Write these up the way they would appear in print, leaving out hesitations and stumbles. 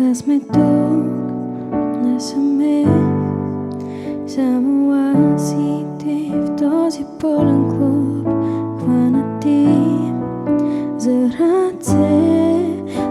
Нека сме тук, не саме, само аз и ти в този пълен клуб, хванати за ръце,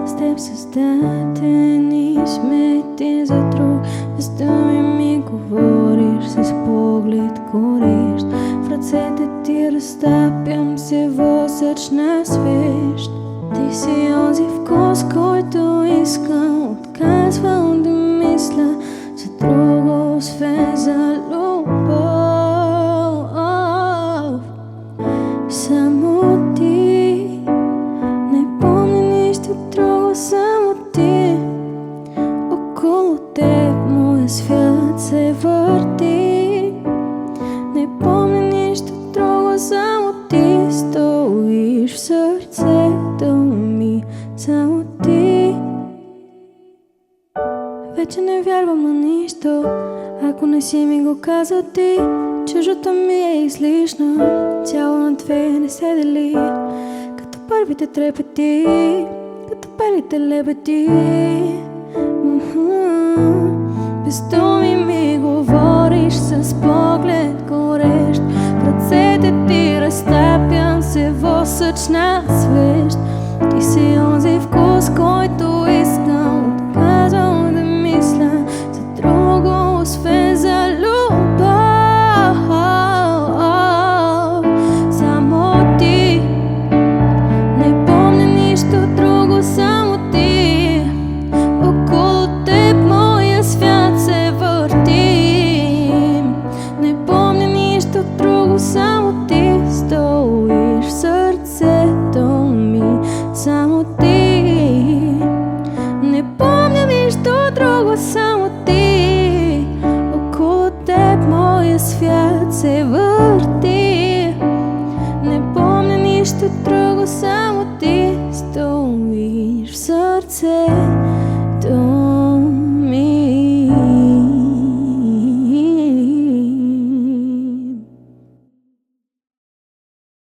с теб създадени сме ти за друг. С думи ми говориш, с поглед горещ, в ръцете ти разтапям се восъчна свещ. Ти си онзи вкус, който искам, отказвам да мисля за друго, освен за любов. Само ти, не помня нищо друго, само ти. Около теб моя свят се върти. Не помня нищо друго, само ти. Стоиш в сърцето ми, само ти. Вече не вярвам на нищо, ако не си ми го казал ти. Чужото ми е излишно, цяло на две не се дели, като първите трепети, като първите лебеди. Без думи ми говориш, с поглед горещ, в ръцете ти разтапям се восъчна свещ. Ти си онзи вкус, който искам, отказвам да мисля за друго, освен за любов. Само ти, не помня нищо друго, само ти. Около теб моя свят се върти. Не помня нищо друго, само ти. Стоиш в сърцето ми, само ти. Не помня нищо друго, само ти. Около теб моя свят се върти. Не помня нищо друго, само ти. Стоиш в сърцето